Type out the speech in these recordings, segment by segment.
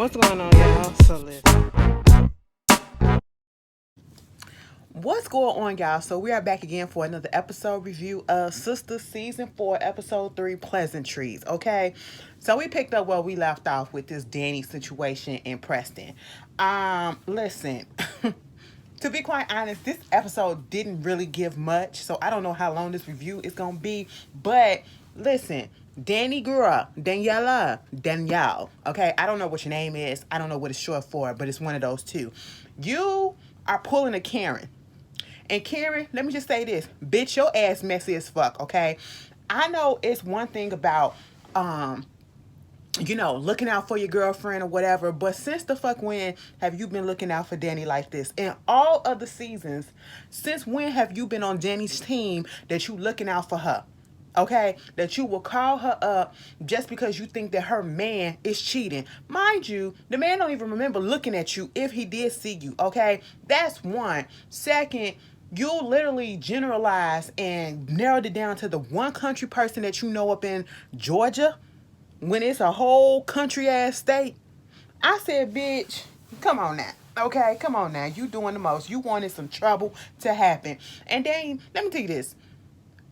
What's going on, y'all? So listen. What's going on, y'all? So we are back again for another episode review of Sistas Season 4, Episode 3, Pleasantries, okay? So we picked up where we left off with this Danny situation in Preston. Listen, to be quite honest, this episode didn't really give much, so I don't know how long this review is gonna be, but listen, Danny grew up. Danielle. Okay, I don't know what your name is. I don't know what it's short for, but it's one of those two. You are pulling a Karen. And Karen, let me just say this. Bitch, your ass messy as fuck, okay? I know it's one thing about looking out for your girlfriend or whatever, but since the fuck when have you been looking out for Danny like this? In all of the seasons, since when have you been on Danny's team that you looking out for her? Okay, that you will call her up just because you think that her man is cheating. Mind you, the man don't even remember looking at you if he did see you. Okay, that's one. Second, you literally generalized and narrowed it down to the one country person that you know up in Georgia when it's a whole country ass state. I said, bitch, come on now. Okay, come on now. You doing the most. You wanted some trouble to happen. And then, let me tell you this.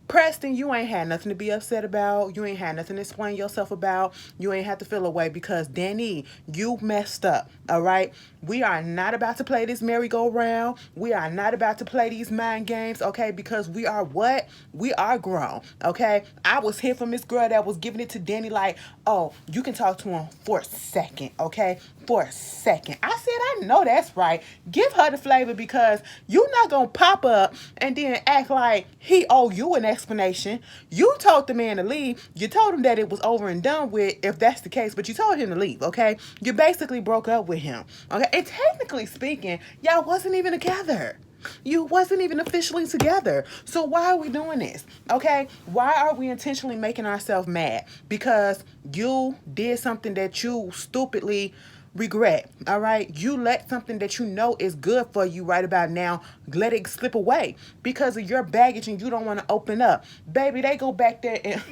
Preston, you ain't had nothing to be upset about. You ain't had nothing to explain yourself about. You ain't have to feel away because Danny, you messed up. All right. We are not about to play this merry-go-round. We are not about to play these mind games. Okay, because we are what? We are grown. Okay. I was here from this girl that was giving it to Danny like, oh, you can talk to him for a second. Okay, for a second. I said, I know that's right. Give her the flavor because you're not gonna pop up and then act like he owe you an explanation. You told the man to leave. You told him that it was over and done with, if that's the case, but you told him to leave, okay? You basically broke up with him, okay? And technically speaking, y'all wasn't even together. You wasn't even officially together. So why are we doing this? Okay? Why are we intentionally making ourselves mad? Because you did something that you stupidly regret. All right? You let something that you know is good for you right about now, let it slip away because of your baggage and you don't want to open up. Baby, they go back there and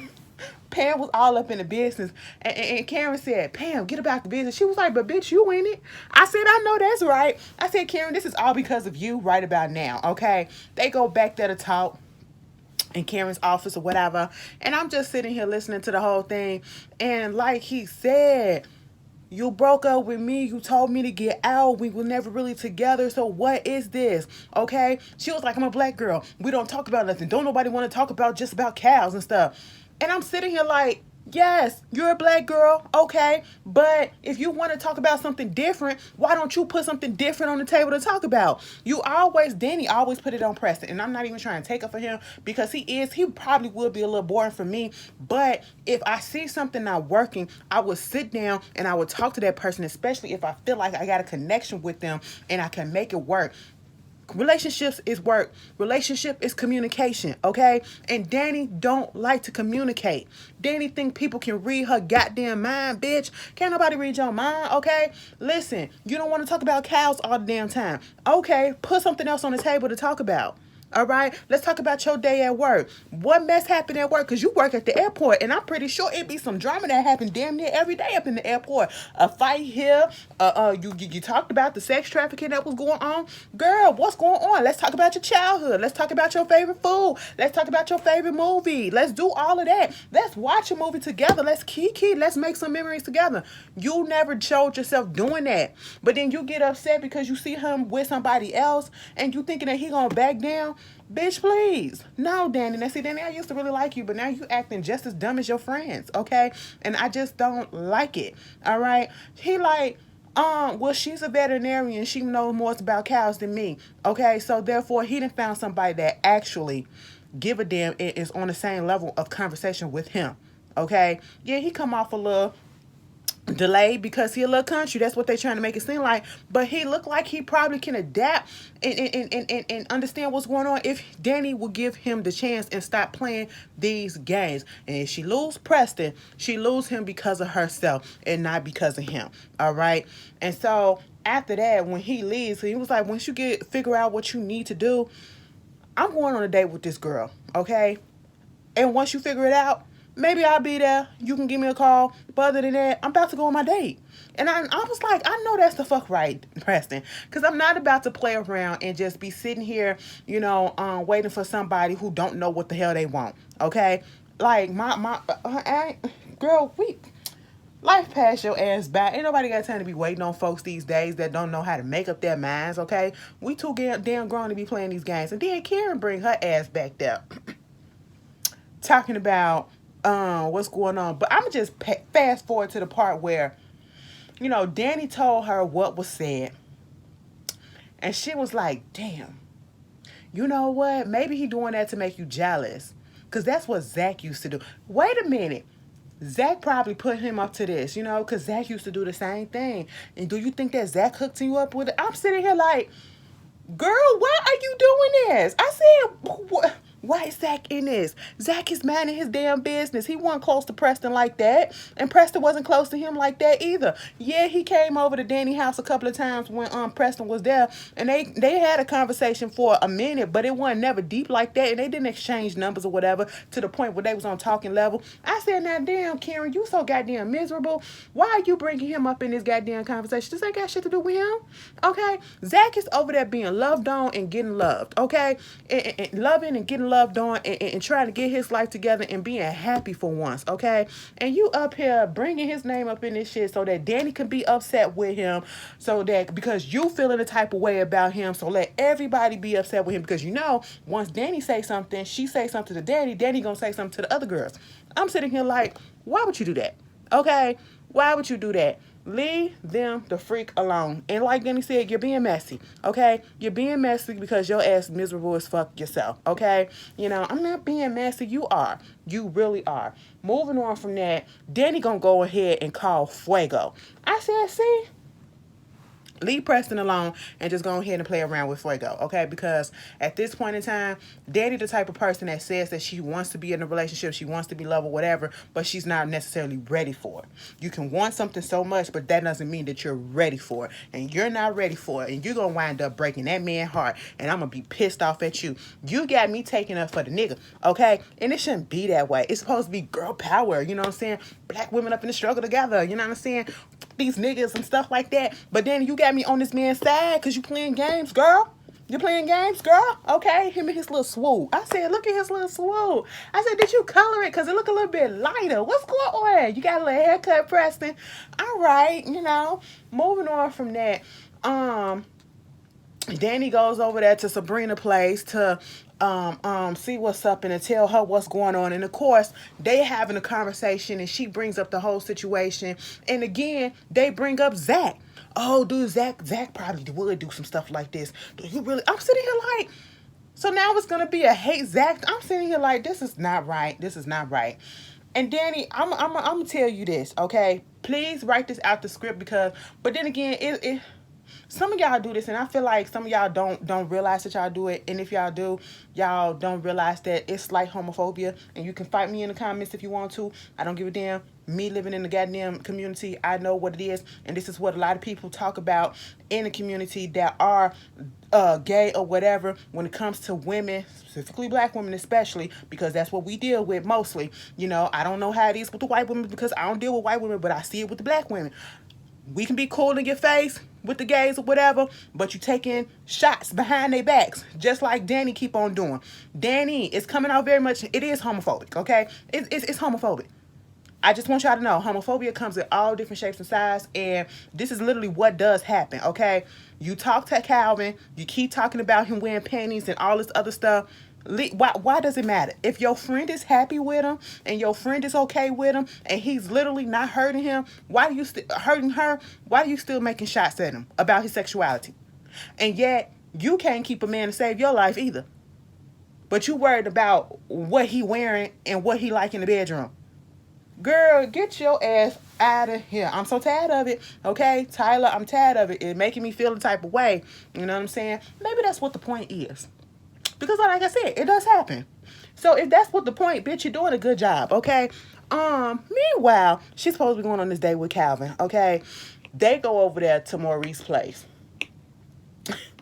Pam was all up in the business. And Karen said, Pam, get about the business. She was like, but bitch, you in it. I said, I know that's right. I said, Karen, this is all because of you right about now. Okay. They go back there to talk in Karen's office or whatever. And I'm just sitting here listening to the whole thing. And like he said, you broke up with me. You told me to get out. We were never really together. So what is this? Okay. She was like, I'm a black girl. We don't talk about nothing. Don't nobody want to talk about just about cows and stuff. And I'm sitting here like, yes, you're a black girl, okay, but if you want to talk about something different, why don't you put something different on the table to talk about? Danny always put it on Preston, and I'm not even trying to take up for him because he probably would be a little boring for me, but if I see something not working, I would sit down and I would talk to that person, especially if I feel like I got a connection with them and I can make it work. Relationships is work. Relationship is communication, okay? And Danny don't like to communicate. Danny think people can read her goddamn mind, bitch. Can't nobody read your mind, okay? Listen, you don't want to talk about cows all the damn time. Okay, put something else on the table to talk about. All right, let's talk about your day at work. What mess happened at work? Because you work at the airport, and I'm pretty sure it be some drama that happened damn near every day up in the airport. A fight here. You talked about the sex trafficking that was going on. Girl, what's going on? Let's talk about your childhood. Let's talk about your favorite food. Let's talk about your favorite movie. Let's do all of that. Let's watch a movie together. Let's kiki. Let's make some memories together. You never showed yourself doing that, but then you get upset because you see him with somebody else, and you thinking that he gonna back down. Bitch, please. No, Danny. Now, see, Danny, I used to really like you, but now you acting just as dumb as your friends, okay? And I just don't like it, all right? He like, well, she's a veterinarian. She knows more about cows than me, okay? So, therefore, he done found somebody that actually give a damn and is on the same level of conversation with him, okay? Yeah, he come off a little delayed because he a little country. That's what they trying to make it seem like. But he looked like he probably can adapt and understand what's going on if Danny will give him the chance and stop playing these games. And if she lose Preston, she lose him because of herself and not because of him. All right. And so after that, when he leaves, he was like, once you figure out what you need to do, I'm going on a date with this girl. Okay. And once you figure it out, maybe I'll be there. You can give me a call. But other than that, I'm about to go on my date. And I was like, I know that's the fuck right, Preston. Because I'm not about to play around and just be sitting here, waiting for somebody who don't know what the hell they want. Okay? Like, girl, life pass your ass back. Ain't nobody got time to be waiting on folks these days that don't know how to make up their minds, okay? We too damn grown to be playing these games. And then Karen bring her ass back there. Talking about what's going on. But I'm going to just fast forward to the part where, Danny told her what was said. And she was like, damn, you know what? Maybe he doing that to make you jealous. Because that's what Zach used to do. Wait a minute. Zach probably put him up to this, because Zach used to do the same thing. And do you think that Zach hooked you up with it? I'm sitting here like, girl, why are you doing this? I said, why is Zach in this? Zach is minding his damn business. He wasn't close to Preston like that. And Preston wasn't close to him like that either. Yeah, he came over to Danny's house a couple of times when Preston was there. And they had a conversation for a minute, but it wasn't never deep like that. And they didn't exchange numbers or whatever to the point where they was on talking level. I said, now damn, Karen, you so goddamn miserable. Why are you bringing him up in this goddamn conversation? This ain't got shit to do with him. Okay? Zach is over there being loved on and getting loved. Okay? And loving and getting loved on and trying to get his life together and being happy for once, okay? And you up here bringing his name up in this shit so that Danny can be upset with him, so that because you feeling the type of way about him, so let everybody be upset with him, because once Danny say something, she say something to Danny gonna say something to the other girls. I'm sitting here like, why would you do that? Okay? Why would you do that? Leave them the freak alone. And like Danny said, you're being messy, okay? You're being messy because your ass miserable as fuck yourself, okay? I'm not being messy. You are. You really are. Moving on from that, Danny gonna go ahead and call Fuego. I said, see? Leave Preston alone and just go ahead and play around with Fuego, okay? Because at this point in time, Danny the type of person that says that she wants to be in a relationship, she wants to be loved or whatever, but she's not necessarily ready for it. You can want something so much, but that doesn't mean that you're ready for it. And you're not ready for it. And you're going to wind up breaking that man's heart. And I'm going to be pissed off at you. You got me taking up for the nigga, okay? And it shouldn't be that way. It's supposed to be girl power, you know what I'm saying? Black women up in the struggle together, you know what I'm saying? These niggas and stuff like that. But then you got me on this man's side because you playing games, girl. You playing games, girl? Okay, him and his little swoop. I said, look at his little swoop. I said, did you color it? Because it look a little bit lighter. What's going on? You got a little haircut, Preston. All right, moving on from that. Danny goes over there to Sabrina place to see what's up and to tell her what's going on. And of course, they having a conversation and she brings up the whole situation. And again, they bring up Zach. Oh, dude, Zach probably would do some stuff like this. Do you really? I'm sitting here like, so now it's gonna be a hate Zach. I'm sitting here like, this is not right. This is not right. And Danny, I'm gonna tell you this, okay? Please write this out the script but then again, it some of y'all do this, and I feel like some of y'all don't realize that y'all do it. And if y'all do, y'all don't realize that it's like homophobia. And you can fight me in the comments if you want to. I don't give a damn. Me living in the goddamn community, I know what it is. And this is what a lot of people talk about in the community that are gay or whatever when it comes to women, specifically black women especially, because that's what we deal with mostly. I don't know how it is with the white women because I don't deal with white women, but I see it with the black women. We can be cool in your face with the gays or whatever, but you taking shots behind their backs, just like Danny keep on doing. Danny is coming out very much, it is homophobic, okay? It's homophobic. I just want y'all to know, homophobia comes in all different shapes and sizes, and this is literally what does happen, okay? You talk to Calvin, you keep talking about him wearing panties and all this other stuff. Why does it matter? If your friend is happy with him and your friend is okay with him and he's literally not hurting him, why are you hurting her? Why are you still making shots at him about his sexuality? And yet, you can't keep a man to save your life either. But you worried about what he wearing and what he like in the bedroom. Girl, get your ass out of here. I'm so tired of it. Okay, Tyler, I'm tired of it. It's making me feel the type of way. You know what I'm saying? Maybe that's what the point is. Because like I said, it does happen. So if that's what the point, bitch, you're doing a good job, okay? Meanwhile, she's supposed to be going on this date with Calvin, okay? They go over there to Maurice's place.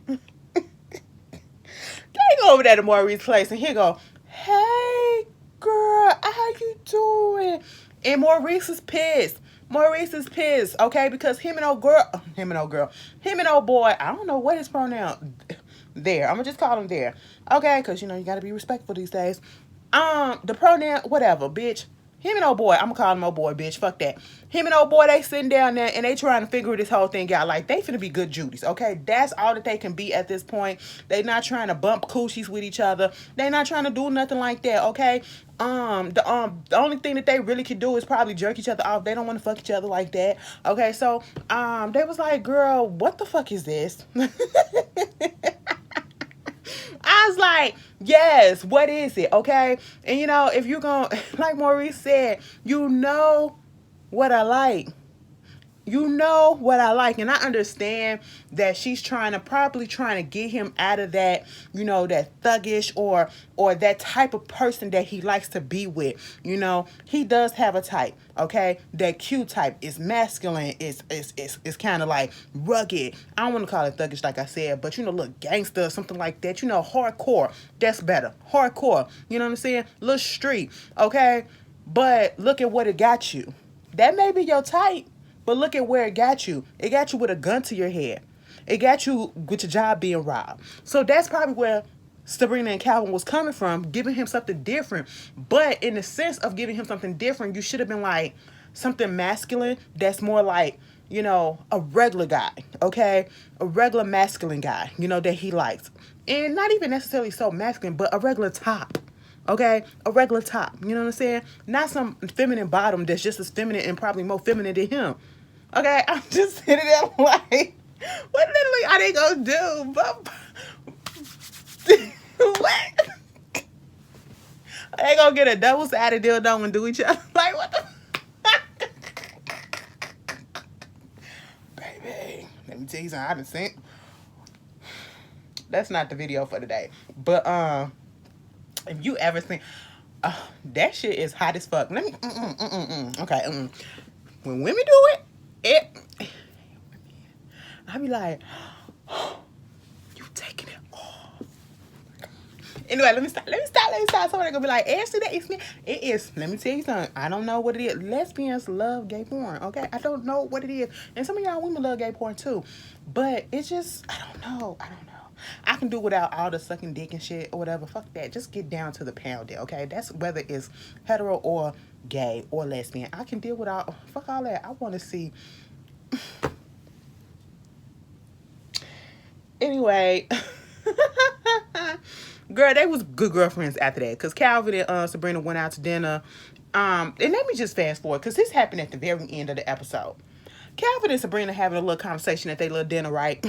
They go over there to Maurice's place and he go, hey, girl, how you doing? And Maurice is pissed. Maurice is pissed, okay, because him and old boy, I don't know what his pronoun there. I'm gonna just call him there, okay, because you gotta be respectful these days. The pronoun, whatever, bitch. Him and old boy, I'm gonna call him old boy, bitch. Fuck that. Him and old boy, they sitting down there and they trying to figure this whole thing out. Like they finna be good Judies, okay? That's all that they can be at this point. They not trying to bump coochies with each other. They not trying to do nothing like that, okay? The only thing that they really could do is probably jerk each other off. They don't want to fuck each other like that, okay? So they was like, girl, what the fuck is this? I was like, yes, what is it? Okay. And if you're going, like Maurice said, you know what I like. You know what I like, and I understand that she's probably trying to get him out of that, that thuggish or that type of person that he likes to be with. He does have a type, okay? That Q type is masculine, is kind of like rugged. I don't want to call it thuggish like I said, but look, gangster, something like that. Hardcore. That's better. Hardcore. You know what I'm saying? Little street, okay? But look at what it got you. That may be your type. But look at where it got you. It got you with a gun to your head. It got you with your job being robbed. So that's probably where Sabrina and Calvin was coming from, giving him something different. But in the sense of giving him something different, you should have been like something masculine that's more like, a regular guy, okay? A regular masculine guy, that he likes. And not even necessarily so masculine, but a regular top. Okay, a regular top. You know what I'm saying? Not some feminine bottom that's just as feminine and probably more feminine than him. Okay, I'm just sitting there like, what literally are they gonna do? But what? Are they gonna get a double-sided dildo and do each other? Like what the? Baby, let me tell you something. I done seen. That's not the video for today. But if you ever seen, that shit is hot as fuck. Let me. Okay. When women do it, I be like, you taking it off. Anyway, let me stop. Somebody gonna be like, Ashley, that is me. It is. Let me tell you something. I don't know what it is. Lesbians love gay porn. Okay, I don't know what it is, and some of y'all women love gay porn too. But it's just, I don't know. I can do without all the sucking dick and shit or whatever. Fuck that. Just get down to the pounding, okay? That's whether it's hetero or gay or lesbian. I can deal with all. Fuck all that. I want to see. Anyway, girl, they was good girlfriends after that. Because Calvin and Sabrina went out to dinner. And let me just fast forward. Because this happened at the very end of the episode. Calvin and Sabrina having a little conversation at their little dinner, right?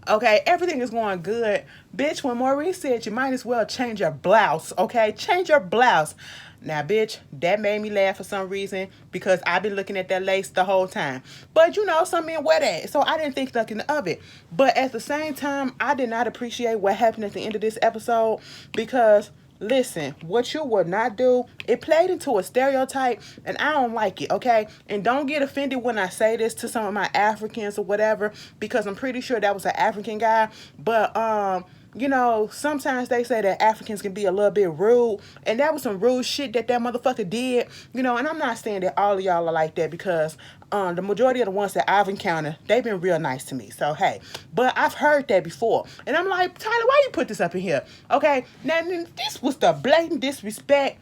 Okay, everything is going good. Bitch, when Maurice said you might as well change your blouse, okay? Change your blouse. Now, bitch, that made me laugh for some reason because I've been looking at that lace the whole time. But, some men wear that, so I didn't think nothing of it. But at the same time, I did not appreciate what happened at the end of this episode because... Listen, what you would not do, it played into a stereotype, and I don't like it, okay? And don't get offended when I say this to some of my Africans or whatever, because I'm pretty sure that was an African guy. But, sometimes they say that Africans can be a little bit rude, and that was some rude shit that motherfucker did, and I'm not saying that all of y'all are like that because the majority of the ones that I've encountered, they've been real nice to me. So, hey, but I've heard that before. And I'm like, Tyler, why you put this up in here? Okay, now this was the blatant disrespect.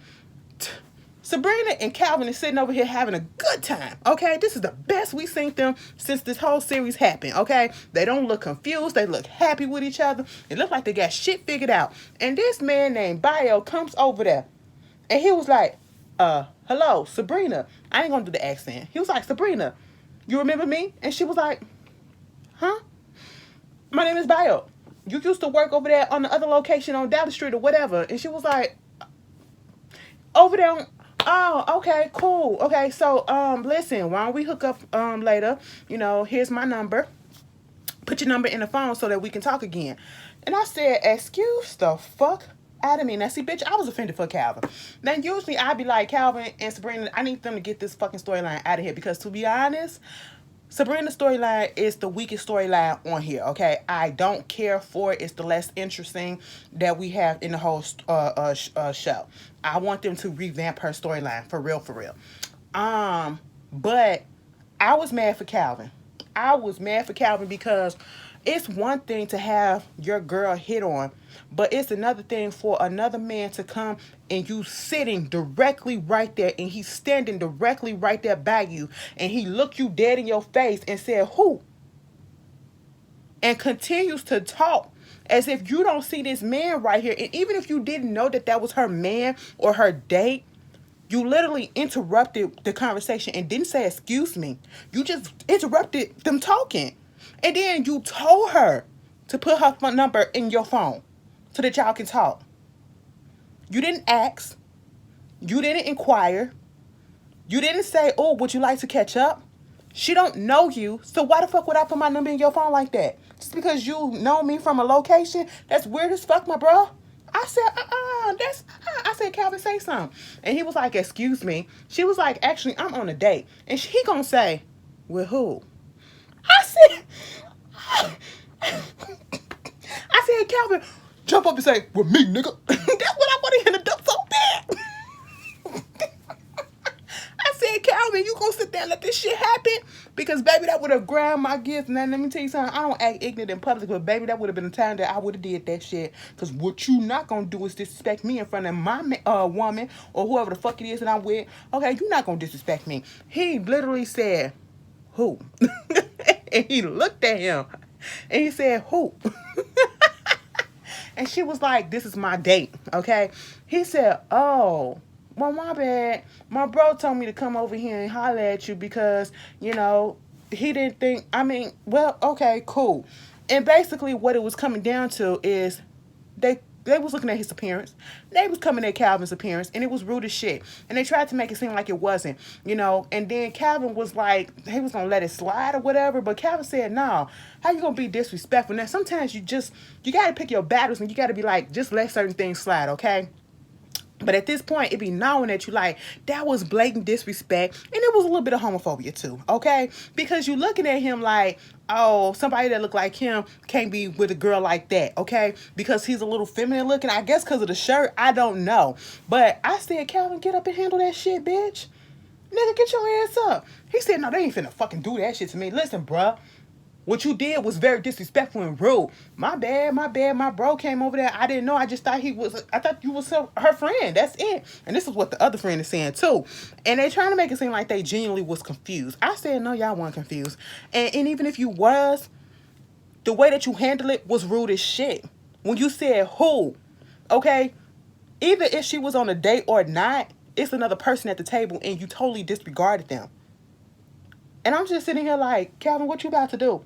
Sabrina and Calvin is sitting over here having a good time. Okay, this is the best we've seen them since this whole series happened. Okay, they don't look confused. They look happy with each other. It looks like they got shit figured out. And this man named Bio comes over there. And he was like, hello, Sabrina. I ain't gonna do the accent. He was like, Sabrina, you remember me? And she was like, huh? My name is Bio. You used to work over there on the other location on Dallas Street or whatever. And she was like, over there on, oh, okay, cool. Okay, so, listen, why don't we hook up, later? Here's my number. Put your number in the phone so that we can talk again. And I said, excuse the fuck out of me. Now, see, bitch, I was offended for Calvin. Now, usually I'd be like, Calvin and Sabrina, I need them to get this fucking storyline out of here because, to be honest, Sabrina's storyline is the weakest storyline on here. Okay, I don't care for it. It's the less interesting that we have in the whole show. I want them to revamp her storyline for real, for real. But I was mad for Calvin. I was mad for Calvin because it's one thing to have your girl hit on, but it's another thing for another man to come and you sitting directly right there and he's standing directly right there by you and he looked you dead in your face and said, "Who?" and continues to talk as if you don't see this man right here. And even if you didn't know that that was her man or her date, you literally interrupted the conversation and didn't say, "Excuse me." You just interrupted them talking. And then you told her to put her phone number in your phone so that y'all can talk. You didn't ask. You didn't inquire. You didn't say, "Oh, would you like to catch up?" She don't know you, so why the fuck would I put my number in your phone like that? Just because you know me from a location? That's weird as fuck, my bro. I said, I said, "Calvin, say something." And he was like, "Excuse me." She was like, "Actually, I'm on a date." And he gonna say, "With who?" I said, "Calvin, jump up and say, 'With me, nigga.'" That's what I want to hear the duck so bad. I said, "Calvin, you gonna sit there and let this shit happen?" Because, baby, that would have grabbed my gift. Now, let me tell you something. I don't act ignorant in public, but, baby, that would have been a time that I would have did that shit. Because what you not gonna do is disrespect me in front of my woman or whoever the fuck it is that I'm with. Okay, you not gonna disrespect me. He literally said, "Who?" And he looked at him and he said, "Who?" And she was like, "This is my date." Okay. He said, "Oh, well, my bad. My bro told me to come over here and holler at you because, he didn't think, well, okay, cool." And basically what it was coming down to is they was looking at his appearance. They was coming at Calvin's appearance, and it was rude as shit. And they tried to make it seem like it wasn't, And then Calvin was like, he was gonna let it slide or whatever. But Calvin said, "No, how you gonna be disrespectful?" Now sometimes you gotta pick your battles, and you gotta be like, just let certain things slide, okay? But at this point, it be knowing that you like, that was blatant disrespect. And it was a little bit of homophobia too, okay? Because you looking at him like, oh, somebody that look like him can't be with a girl like that, okay? Because he's a little feminine looking. I guess because of the shirt. I don't know. But I said, "Calvin, get up and handle that shit, bitch. Nigga, get your ass up." He said, "No, they ain't finna fucking do that shit to me. Listen, bruh. What you did was very disrespectful and rude. My bad, my bad. My bro came over there. I didn't know. I just thought I thought you was her friend. That's it." And this is what the other friend is saying too. And they trying to make it seem like they genuinely was confused. I said, "No, y'all weren't confused. And even if you was, the way that you handled it was rude as shit. When you said who, okay, either if she was on a date or not, it's another person at the table and you totally disregarded them." And I'm just sitting here like, "Calvin, what you about to do?"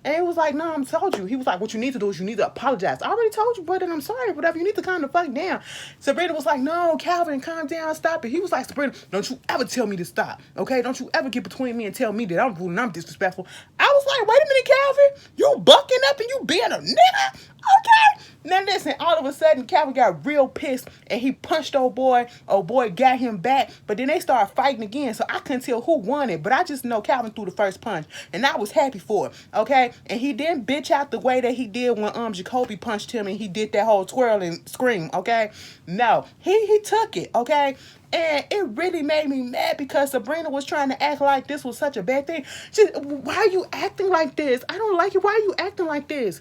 And it was like, "No, I'm told you." He was like, "What you need to do is you need to apologize." "I already told you, brother, and I'm sorry, whatever. You need to calm the fuck down." Sabrina was like, "No, Calvin, calm down, stop it." He was like, "Sabrina, don't you ever tell me to stop, okay? Don't you ever get between me and tell me that I'm rude and I'm disrespectful." I was like, "Wait a minute, Calvin. You bucking up and you being a nigga? Okay." Now listen, all of a sudden, Calvin got real pissed and he punched old boy. Old boy got him back, but then they started fighting again, so I couldn't tell who won it. But I just know Calvin threw the first punch, and I was happy for it, okay? And he didn't bitch out the way that he did when Jacoby punched him and he did that whole twirl and scream, okay? No, he took it, okay? And it really made me mad because Sabrina was trying to act like this was such a bad thing. Why are you acting like this? I don't like it. Why are you acting like this?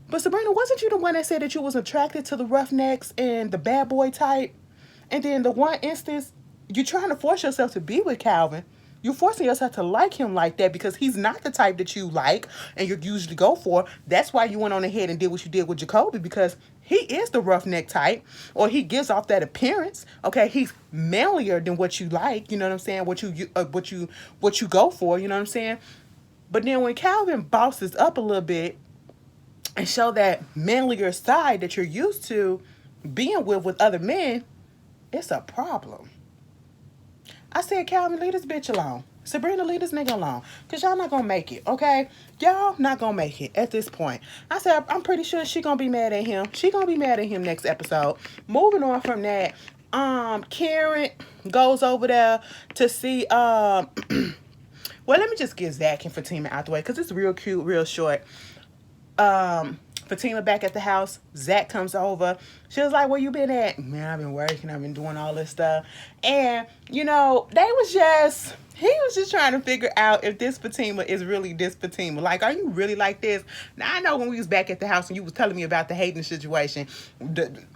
But Sabrina, wasn't you the one that said that you was attracted to the roughnecks and the bad boy type? And then the one instance, you're trying to force yourself to be with Calvin. You're forcing yourself to like him like that because he's not the type that you like and you usually go for. That's why you went on ahead and did what you did with Jacoby, because he is the roughneck type, or he gives off that appearance. Okay, he's manlier than what you like. You know what I'm saying? What you go for. You know what I'm saying? But then when Calvin bosses up a little bit and show that manlier side that you're used to being with other men, it's a problem. I said, "Calvin, leave this bitch alone. Sabrina, leave this nigga alone. Because y'all not going to make it, okay? Y'all not going to make it at this point." I said, "I'm pretty sure she going to be mad at him. She going to be mad at him next episode." Moving on from that, Karen goes over there to see Well, let me just get Zach and Fatima out the way because it's real cute, real short. Fatima back at the house. Zach comes over. She was like, "Where you been at?" "Man, I've been working. I've been doing all this stuff." And he was just trying to figure out if this Fatima is really this Fatima. Like, are you really like this? Now I know when we was back at the house and you was telling me about the hating situation.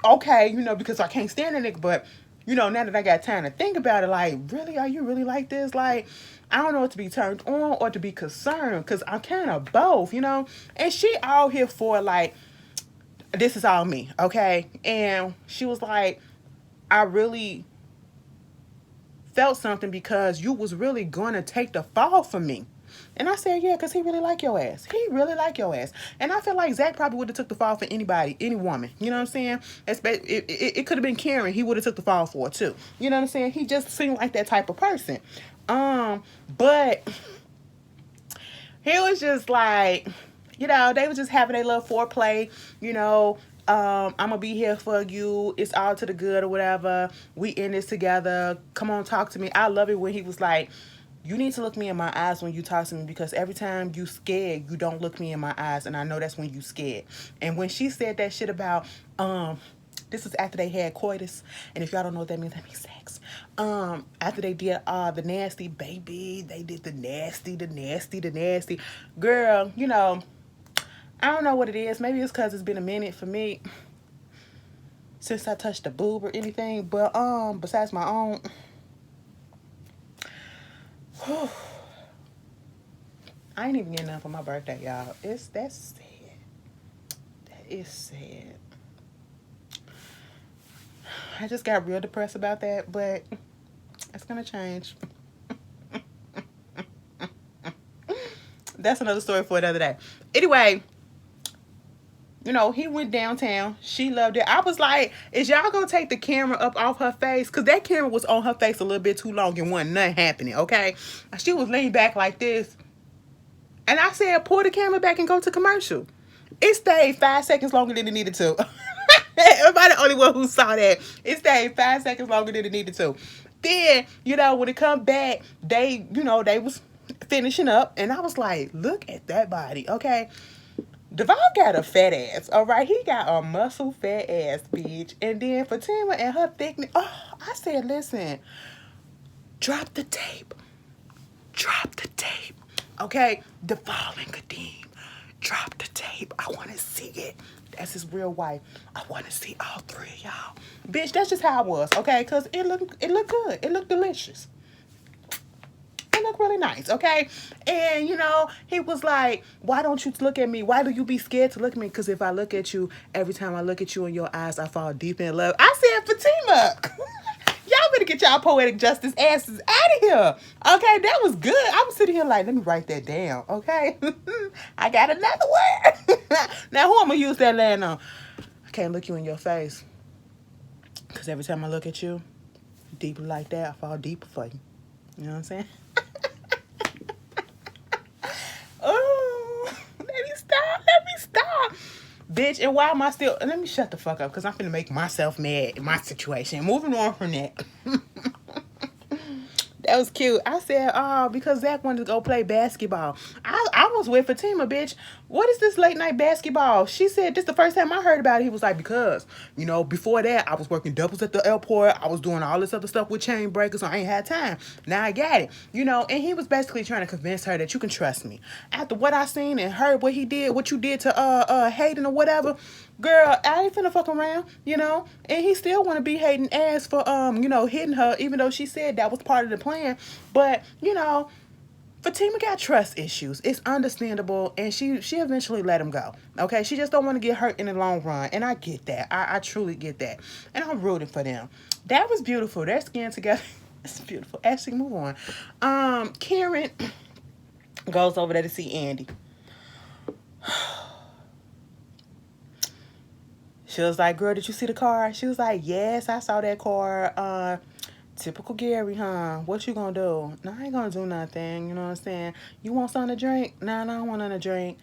Okay, because I can't stand a nigga, but now that I got time to think about it, like, really, are you really like this? Like, I don't know what to be turned on or to be concerned because I'm kind of both. And she all here for, like, this is all me, okay? And she was like, I really felt something because you was really going to take the fall for me. And I said, yeah, because he really like your ass. He really like your ass. And I feel like Zach probably would have took the fall for anybody, any woman. You know what I'm saying? It could have been Karen. He would have took the fall for it too. You know what I'm saying? He just seemed like that type of person. But he was just like, they was just having a little foreplay, I'm gonna be here for you. It's all to the good or whatever. We in this together. Come on, talk to me. I love it when he was like, you need to look me in my eyes when you talk to me because every time you scared, you don't look me in my eyes, and I know that's when you scared. And when she said that shit about this is after they had coitus, and if y'all don't know what that means sex. After they did the nasty baby, they did the nasty. Girl, I don't know what it is. Maybe it's because it's been a minute for me since I touched a boob or anything. But besides my own, I ain't even getting none for my birthday, y'all. That's sad. That is sad. I just got real depressed about that, but it's gonna change. That's another story for another day. Anyway, he went downtown. She loved it. I was like, is y'all gonna take the camera up off her face? Because that camera was on her face a little bit too long and wasn't nothing happening, okay? She was laying back like this. And I said, pull the camera back and go to commercial. It stayed 5 seconds longer than it needed to. Everybody the only one who saw that. It stayed 5 seconds longer than it needed to. Then, when it come back, they was finishing up. And I was like, look at that body, okay? Devon got a fat ass, all right? He got a muscle fat ass, bitch. And then Fatima and her thickness. Oh, I said, listen, drop the tape. Drop the tape. Okay? Devon and Kadeem, drop the tape. I want to see it. That's his real wife. I want to see all three of y'all. Bitch, that's just how I was, okay? Because it looked good. It looked delicious. It looked really nice, okay? And, he was like, why don't you look at me? Why do you be scared to look at me? Because if I look at you, every time I look at you in your eyes, I fall deep in love. I said, Fatima, y'all better get y'all poetic justice asses out of here. Okay, that was good. I was sitting here like, let me write that down, okay? I got another word. Now, who I'm going to use that line on? I can't look you in your face. Because every time I look at you, deeply like that, I fall deeper for you. You know what I'm saying? Oh, let me stop. Bitch, and why am I still... Let me shut the fuck up, because I'm finna make myself mad in my situation. Moving on from that. That was cute. I said, oh, because Zach wanted to go play basketball. I was with Fatima, bitch. What is this late night basketball? She said, this the first time I heard about it. He was like, because, before that, I was working doubles at the airport. I was doing all this other stuff with chain breakers, so I ain't had time. Now I got it. And he was basically trying to convince her that you can trust me. After what I seen and heard what he did, what you did to Hayden or whatever, girl, I ain't finna fuck around, and he still want to be hating ass for, hitting her, even though she said that was part of the plan. But, Fatima got trust issues. It's understandable, and she eventually let him go. Okay, she just don't want to get hurt in the long run, and I get that. I truly get that, and I'm rooting for them. That was beautiful. Their skin together. It's beautiful. Actually, move on. Karen goes over there to see Andy. She was like, girl, did you see the car? She was like, yes, I saw that car. Typical Gary, huh? What you gonna do? No, I ain't gonna do nothing. You know what I'm saying? You want something to drink? No, I don't want nothing to drink.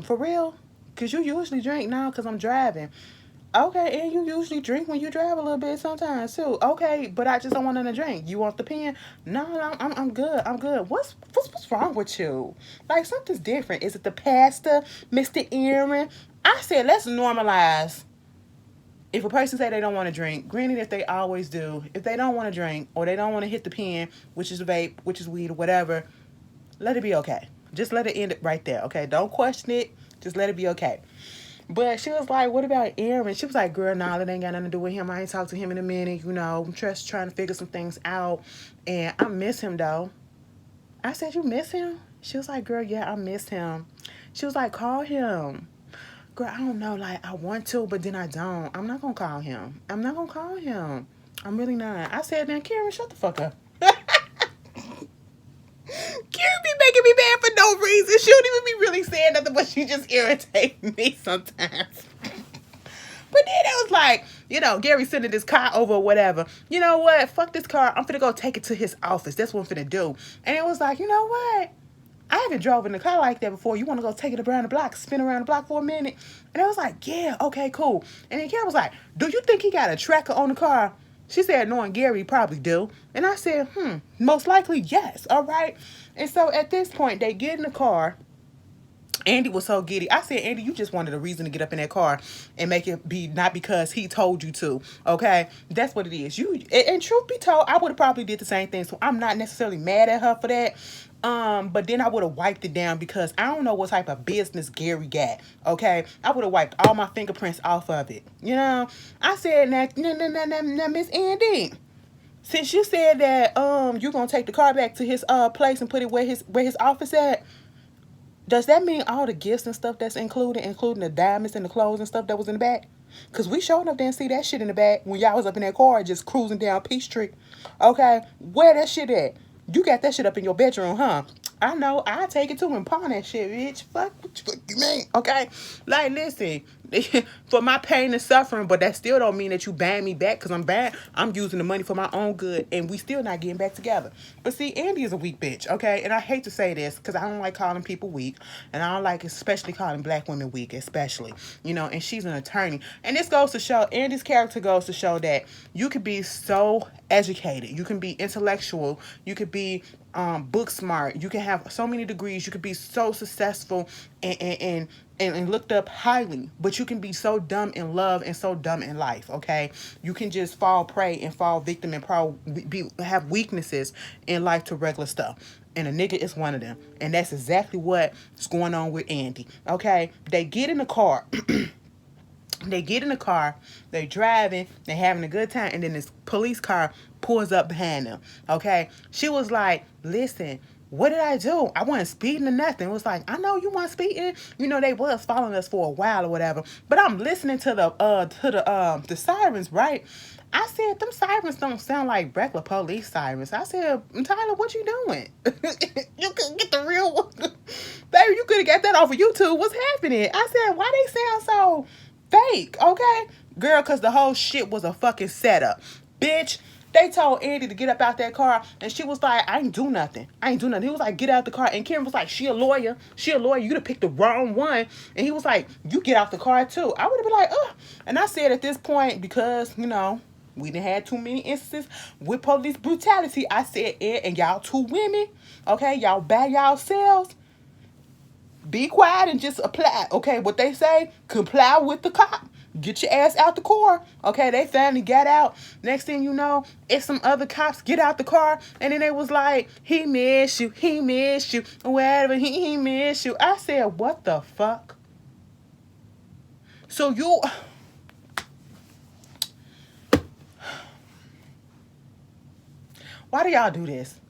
For real? Because you usually drink now because I'm driving. Okay, and you usually drink when you drive a little bit sometimes too. Okay, but I just don't want nothing to drink. You want the pen? No, no, I'm good. I'm good. What's wrong with you? Like something's different. Is it the pasta, Mr. Aaron? I said let's normalize. If a person say they don't want to drink, granted if they always do, if they don't want to drink or they don't want to hit the pen, which is vape, which is weed or whatever, let it be okay. Just let it end it right there. Okay, don't question it. Just let it be okay. But she was like, what about Aaron? She was like, girl, nah, that ain't got nothing to do with him. I ain't talked to him in a minute. You know, I'm just trying to figure some things out. And I miss him, though. I said, you miss him? She was like, girl, yeah, I miss him. She was like, call him. Girl, I don't know. Like, I want to, but then I don't. I'm not going to call him. I'm not going to call him. I'm really not. I said, then, Karen, shut the fuck up. Karen be making me mad for no reason. She don't even be really saying nothing, but she just irritates me sometimes. But then it was like, you know, Gary sending this car over or whatever. You know what? Fuck this car. I'm finna go take it to his office. That's what I'm finna do. And it was like, you know what? I haven't drove in a car like that before. You want to go take it around the block, spin around the block for a minute? And I was like, yeah, okay, cool. And then Gary was like, do you think he got a tracker on the car? She said, knowing Gary, probably do. And I said, most likely, yes. All right. And so at this point, they get in the car. Andy was so giddy. I said, Andy, you just wanted a reason to get up in that car and make it be not because he told you to. Okay, that's what it is. You and truth be told, I would have probably did the same thing. So I'm not necessarily mad at her for that. But then I would have wiped it down because I don't know what type of business Gary got. Okay, I would have wiped all my fingerprints off of it. You know, I said, now, Miss Andy. Since you said that you're gonna take the car back to his place and put it where his office at, does that mean all the gifts and stuff that's included, including the diamonds and the clothes and stuff that was in the back? Because we showed up there and see that shit in the back when y'all was up in that car just cruising down Peachtree. Okay, where that shit at? You got that shit up in your bedroom, huh? I know. I take it to and pawn that shit, bitch. Fuck what you mean, okay? Like, listen, for my pain and suffering, but that still don't mean that you ban me back because I'm bad. I'm using the money for my own good, and we still not getting back together. But see, Andy is a weak bitch, okay? And I hate to say this because I don't like calling people weak, and I don't like especially calling black women weak, especially, you know, and she's an attorney. And this goes to show, Andy's character goes to show that you could be so educated, you can be intellectual, you could be book smart, you can have so many degrees, you could be so successful and looked up highly, but you can be so dumb in love and so dumb in life, okay? You can just fall prey and fall victim and probably have weaknesses in life to regular stuff. And a nigga is one of them. And that's exactly what's going on with Andy, okay? They get in the car. They get in the car, they driving, they having a good time, and then this police car pulls up behind them, okay? She was like, listen, what did I do? I wasn't speeding or nothing. It was like, I know you weren't speeding. You know, they was following us for a while or whatever, but I'm listening to the sirens, right? I said, them sirens don't sound like regular police sirens. I said, Tyler, what you doing? You couldn't get the real one. Baby, you could have got that off of YouTube. What's happening? I said, why they sound so fake, okay? Girl, because the whole shit was a fucking setup. Bitch, they told Andy to get up out that car, and she was like, I ain't do nothing. I ain't do nothing. He was like, get out the car. And Karen was like, she a lawyer. She a lawyer. You done picked the wrong one. And he was like, you get out the car too. I would have been like, ugh. And I said at this point, because, you know, we done had too many instances with police brutality, I said, Ed, and y'all two women, okay, y'all by yourselves, be quiet and just apply. Okay, what they say, comply with the cop. Get your ass out the car. Okay, they finally got out. Next thing you know, it's some other cops get out the car. And then they was like, he missed you, or whatever, he missed you. I said, what the fuck? So you... Why do y'all do this?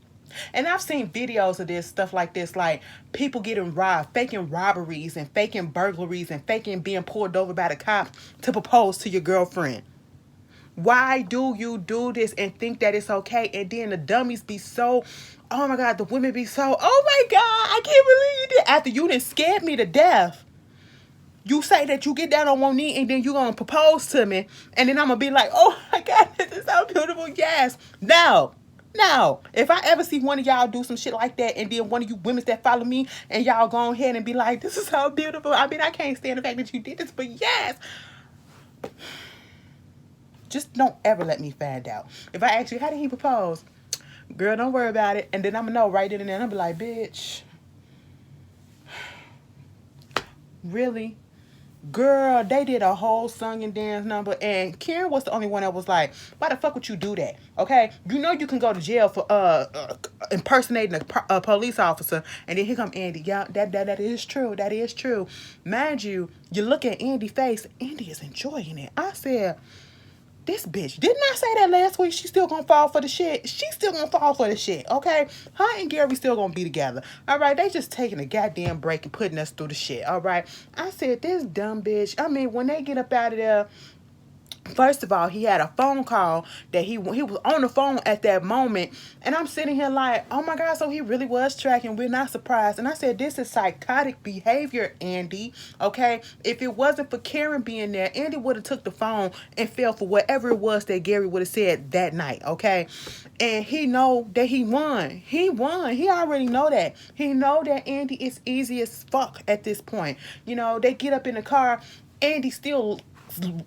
And I've seen videos of this, stuff like this, like people getting robbed, faking robberies and faking burglaries and faking being pulled over by the cops to propose to your girlfriend. Why do you do this and think that it's okay? And then the dummies be so, oh my God, the women be so, oh my God, I can't believe you did. After you done scared me to death, you say that you get down on one knee and then you gonna propose to me. And then I'm gonna be like, oh my God, this is so beautiful. Yes. No. No, if I ever see one of y'all do some shit like that and then one of you women that follow me and y'all go ahead and be like, this is so beautiful. I mean, I can't stand the fact that you did this, but yes, Just don't ever let me find out. If I ask you, how did he propose? Girl, don't worry about it. And then I'm going to know right then and there. And I'll be like, bitch, really? Girl, they did a whole song and dance number, and Karen was the only one that was like, "Why the fuck would you do that?" Okay, you know you can go to jail for impersonating a police officer, and then here come Andy. Yeah, that is true. That is true. Mind you, you look at Andy's face. Andy is enjoying it. I said, this bitch, didn't I say that last week? She still gonna fall for the shit. She still gonna fall for the shit, okay? Her and Gary still gonna be together. All right, they just taking a goddamn break and putting us through the shit. All right, I said, this dumb bitch. I mean, when they get up out of there, first of all, he had a phone call that he was on the phone at that moment, and I'm sitting here like, oh my god, so he really was tracking. We're not surprised. And I said, this is psychotic behavior, Andy. Okay, if it wasn't for Karen being there, Andy would have took the phone and fell for whatever it was that Gary would have said that night. Okay, and he know that he won. He won. He already know that. He know that Andy is easy as fuck at this point. You know, they get up in the car. Andy still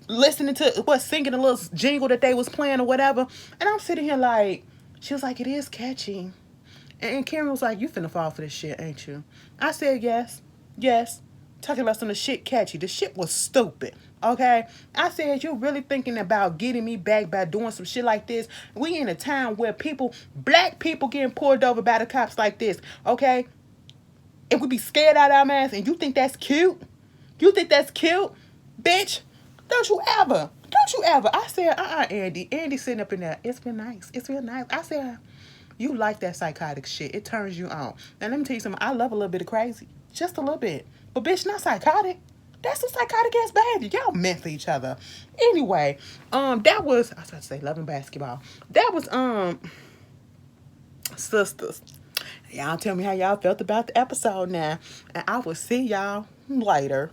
listening to singing a little jingle that they was playing or whatever, and I'm sitting here like, she was like, it is catchy, and Karen was like, you finna fall for this shit, ain't you? I said, yes, talking about some of the shit catchy. The shit was stupid. Okay, I said, you really thinking about getting me back by doing some shit like this? We in a time where black people getting pulled over by the cops like this. Okay, and we be scared out of our minds, and you think that's cute? You think that's cute, bitch? Don't you ever. Don't you ever. I said, Andy. Andy sitting up in there. It's been nice. It's real nice. I said, you like that psychotic shit. It turns you on. And let me tell you something. I love a little bit of crazy. Just a little bit. But bitch, not psychotic. That's some psychotic ass behavior. Y'all meant for each other. Anyway, that was, I was about to say loving basketball. That was Sistas. Y'all tell me how y'all felt about the episode now. And I will see y'all later.